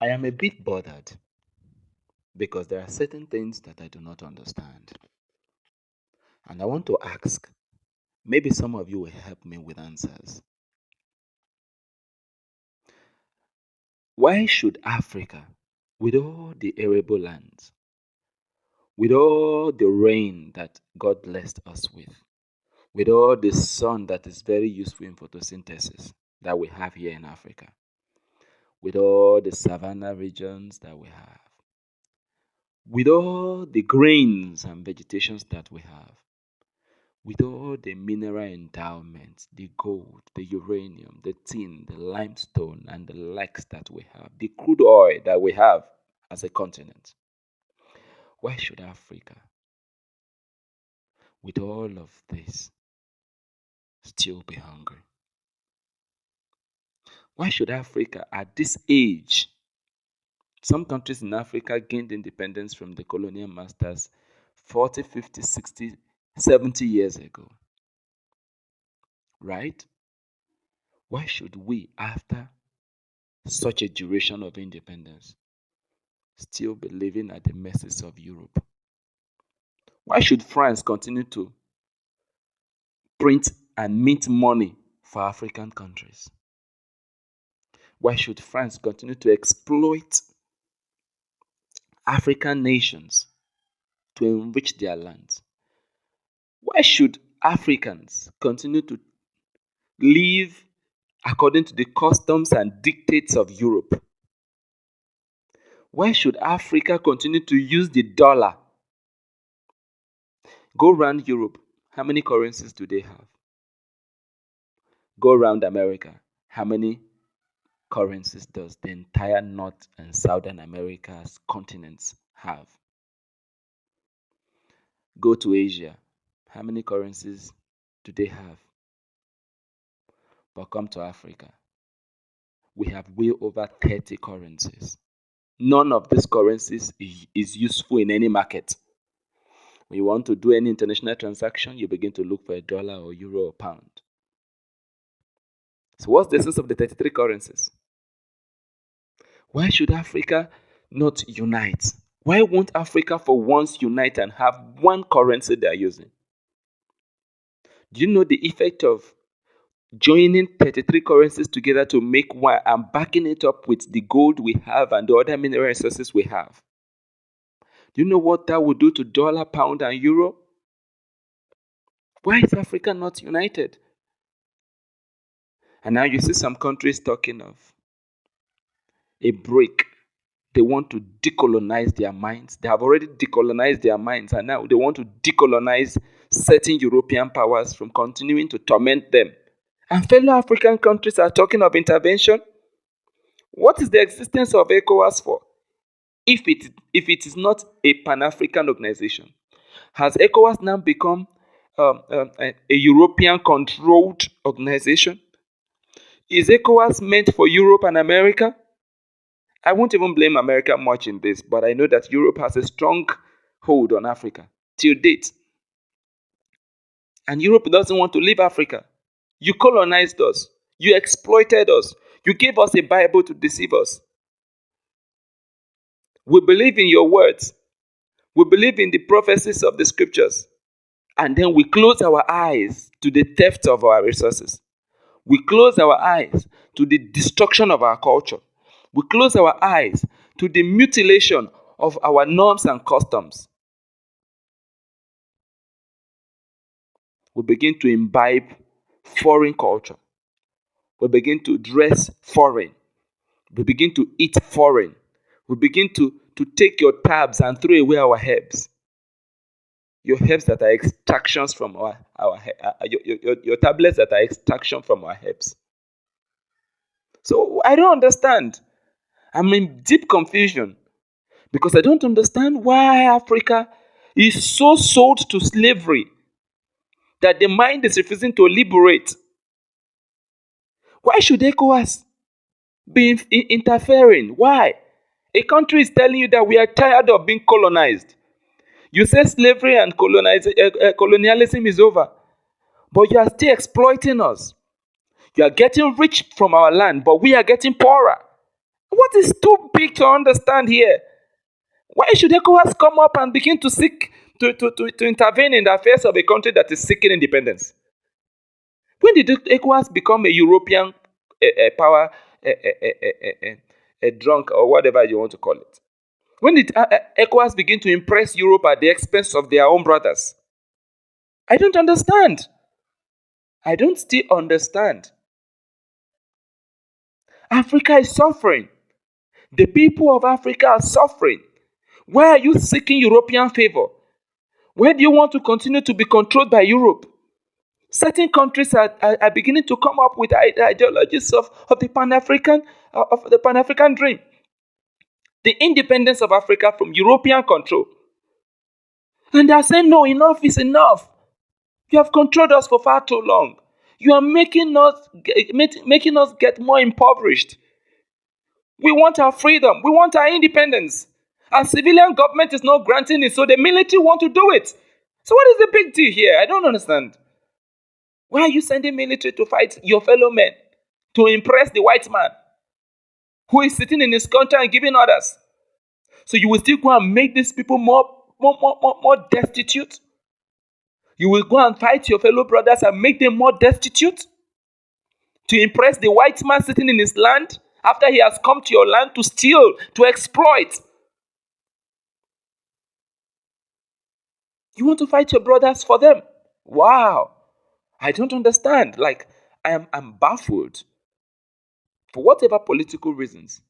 I am a bit bothered because there are certain things that I do not understand. And I want to ask, maybe some of you will help me with answers. Why should Africa, with all the arable lands, with all the rain that God blessed us with all the sun that is very useful in photosynthesis that we have here in Africa, with all the savanna regions that we have, with all the grains and vegetations that we have, with all the mineral endowments, the gold, the uranium, the tin, the limestone, and the likes that we have, the crude oil that we have as a continent, why should Africa, with all of this, still be hungry? Why should Africa, at this age, some countries in Africa gained independence from the colonial masters 40, 50, 60, 70 years ago, right? Why should we, after such a duration of independence, still be living at the mercies of Europe? Why should France continue to print and mint money for African countries? Why should France continue to exploit African nations to enrich their lands? Why should Africans continue to live according to the customs and dictates of Europe? Why should Africa continue to use the dollar? Go around Europe, how many currencies do they have? Go around America, how many currencies does the entire North and Southern America's continents have? Go to Asia, how many currencies do they have? But come to Africa, we have way over 30 currencies. None of these currencies is useful in any market. When you want to do any international transaction, you begin to look for a dollar or euro or pound. So what's the essence of the 33 currencies? Why should Africa not unite? Why won't Africa for once unite and have one currency they are using? Do you know the effect of joining 33 currencies together to make one and backing it up with the gold we have and the other mineral resources we have? Do you know what that would do to dollar, pound, and euro? Why is Africa not united? And now you see some countries talking of a break. They want to decolonize their minds. They have already decolonized their minds, and now they want to decolonize certain European powers from continuing to torment them. And fellow African countries are talking of intervention. What is the existence of ECOWAS for? If it is not a Pan-African organization, has ECOWAS now become a European-controlled organization? Is ECOWAS meant for Europe and America? I won't even blame America much in this, but I know that Europe has a strong hold on Africa till date. And Europe doesn't want to leave Africa. You colonized us. You exploited us. You gave us a Bible to deceive us. We believe in your words. We believe in the prophecies of the scriptures. And then we close our eyes to the theft of our resources. We close our eyes to the destruction of our culture. We close our eyes to the mutilation of our norms and customs. We begin to imbibe foreign culture. We begin to dress foreign. We begin to eat foreign. We begin to take your tabs and throw away our herbs. Your herbs that are extractions from your tablets that are extraction from our herbs. So I don't understand. I'm in deep confusion because I don't understand why Africa is so sold to slavery that the mind is refusing to liberate. Why should ECOWAS be interfering? Why? A country is telling you that we are tired of being colonized. You say slavery and colonialism is over, but you are still exploiting us. You are getting rich from our land, but we are getting poorer. What is too big to understand here? Why should ECOWAS come up and begin to seek to intervene in the affairs of a country that is seeking independence? When did ECOWAS become a European power, a drunk, or whatever you want to call it? When did ECOWAS begin to impress Europe at the expense of their own brothers? I don't understand. I don't still understand. Africa is suffering. The people of Africa are suffering. Why are you seeking European favor? Why do you want to continue to be controlled by Europe? Certain countries are beginning to come up with ideologies of the Pan-African dream. The independence of Africa from European control. And they are saying, no, enough is enough. You have controlled us for far too long. You are making us get more impoverished. We want our freedom. We want our independence. Our civilian government is not granting it, so the military want to do it. So what is the big deal here? I don't understand. Why are you sending military to fight your fellow men? To impress the white man who is sitting in his country and giving orders? So you will still go and make these people more destitute? You will go and fight your fellow brothers and make them more destitute? To impress the white man sitting in his land after he has come to your land to steal, to exploit? You want to fight your brothers for them? Wow. I don't understand. I'm baffled. For whatever political reasons,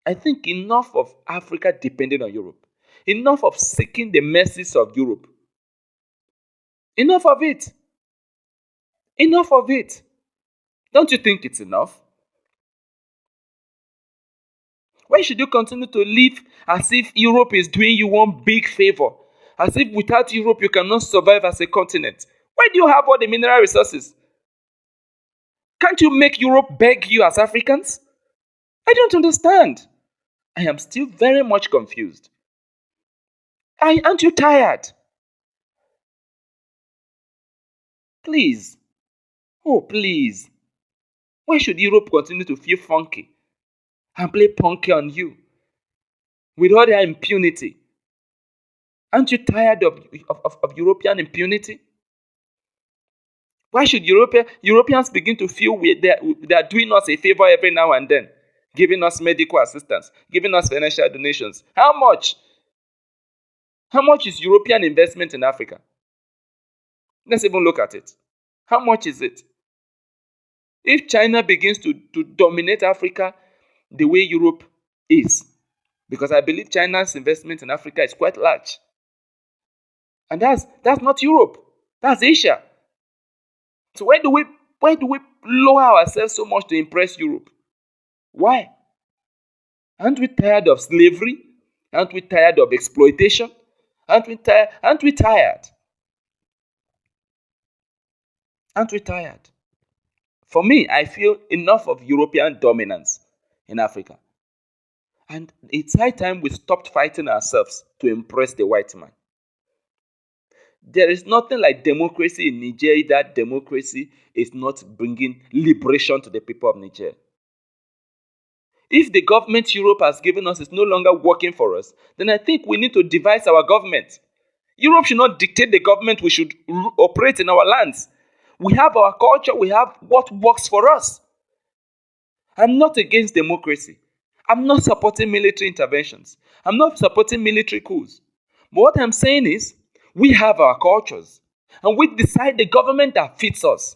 I think enough of Africa depending on Europe. Enough of seeking the mercies of Europe. Enough of it. Enough of it. Don't you think it's enough? Why should you continue to live as if Europe is doing you one big favor? As if without Europe you cannot survive as a continent? Why do you have all the mineral resources? Can't you make Europe beg you as Africans? I don't understand. I am still very much confused. Aren't you tired? Please. Oh, please. Why should Europe continue to feel funky and play punky on you with all their impunity? Aren't you tired of European impunity? Why should Europeans begin to feel they are doing us a favor every now and then, giving us medical assistance, giving us financial donations? How much? How much is European investment in Africa? Let's even look at it. How much is it? If China begins to dominate Africa the way Europe is, because I believe China's investment in Africa is quite large. And that's not Europe. That's Asia. So why do we lower ourselves so much to impress Europe? Why? Aren't we tired of slavery? Aren't we tired of exploitation? Aren't we tired? Aren't we tired? For me, I feel enough of European dominance in Africa. And it's high time we stopped fighting ourselves to impress the white man. There is nothing like democracy in Niger. That democracy is not bringing liberation to the people of Niger. If the government Europe has given us is no longer working for us, then I think we need to devise our government. Europe should not dictate the government we should operate in our lands. We have our culture, we have what works for us. I'm not against democracy. I'm not supporting military interventions. I'm not supporting military coups. But what I'm saying is, we have our cultures, and we decide the government that fits us.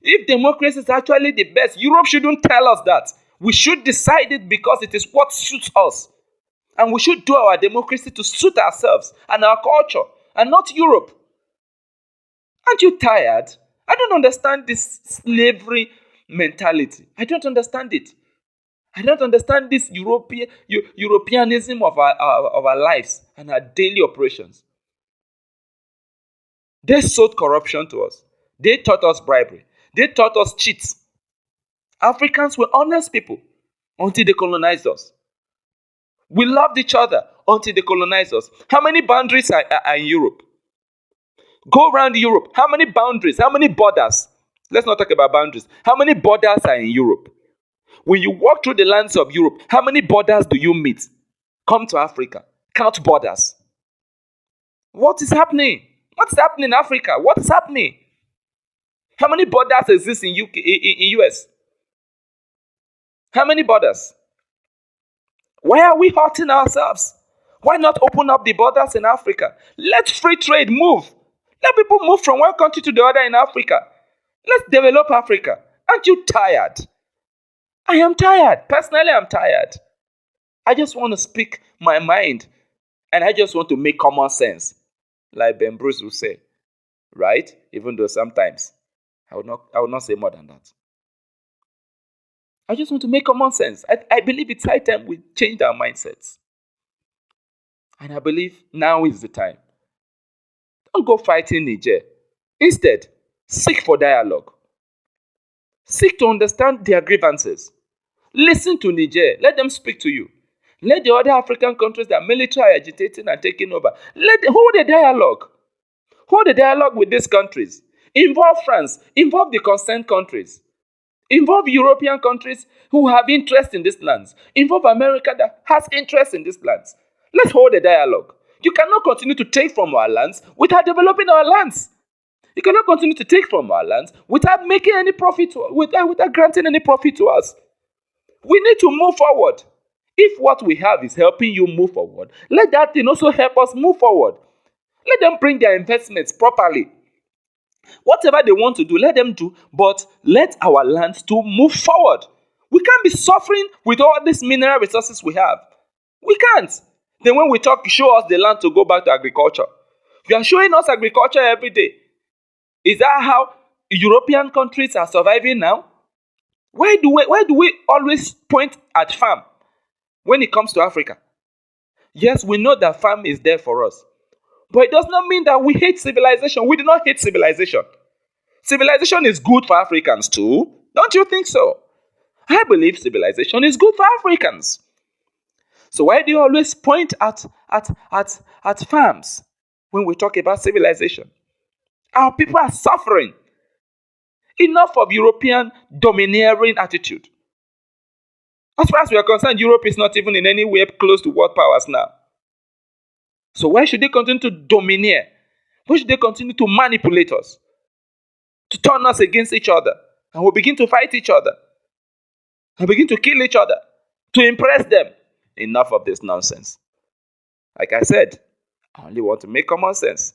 If democracy is actually the best, Europe shouldn't tell us that. We should decide it because it is what suits us. And we should do our democracy to suit ourselves and our culture, and not Europe. Aren't you tired? I don't understand this slavery mentality. I don't understand it. I don't understand this Europeanism of our lives and our daily operations. They sold corruption to us. They taught us bribery. They taught us cheats. Africans were honest people until they colonized us. We loved each other until they colonized us. How many boundaries are in Europe? Go around Europe. How many boundaries? How many borders? Let's not talk about boundaries. How many borders are in Europe? When you walk through the lands of Europe, how many borders do you meet? Come to Africa. Count borders. What is happening? What is happening in Africa? What is happening? How many borders exist in US? How many borders? Why are we hurting ourselves? Why not open up the borders in Africa? Let free trade move. Let people move from one country to the other in Africa. Let's develop Africa. Aren't you tired? I am tired. Personally, I'm tired. I just want to speak my mind. And I just want to make common sense. Like Ben Bruce will say. Right? Even though sometimes I would not say more than that. I just want to make common sense. I believe it's high time we change our mindsets. And I believe now is the time. Don't go fighting Niger. Instead, seek for dialogue. Seek to understand their grievances. Listen to Niger. Let them speak to you. Let the other African countries that military are agitating and taking over, let them hold a dialogue. Hold a dialogue with these countries. Involve France. Involve the concerned countries. Involve European countries who have interest in these lands. Involve America that has interest in these lands. Let's hold a dialogue. You cannot continue to take from our lands without developing our lands. You cannot continue to take from our lands without making any profit, without granting any profit to us. We need to move forward. If what we have is helping you move forward, let that thing also help us move forward. Let them bring their investments properly. Whatever they want to do, let them do, but let our lands to move forward. We can't be suffering with all these mineral resources we have. We can't. Then when we talk, show us the land to go back to agriculture. You are showing us agriculture every day. Is that how European countries are surviving now? Why do we always point at farm when it comes to Africa? Yes, we know that farm is there for us. But it does not mean that we hate civilization. We do not hate civilization. Civilization is good for Africans too. Don't you think so? I believe civilization is good for Africans. So why do you always point at farms when we talk about civilization? Our people are suffering. Enough of European domineering attitude. As far as we are concerned, Europe is not even in any way close to world powers now. So why should they continue to domineer? Why should they continue to manipulate us? To turn us against each other? And we'll begin to fight each other. And begin to kill each other. To impress them. Enough of this nonsense. Like I said, I only want to make common sense.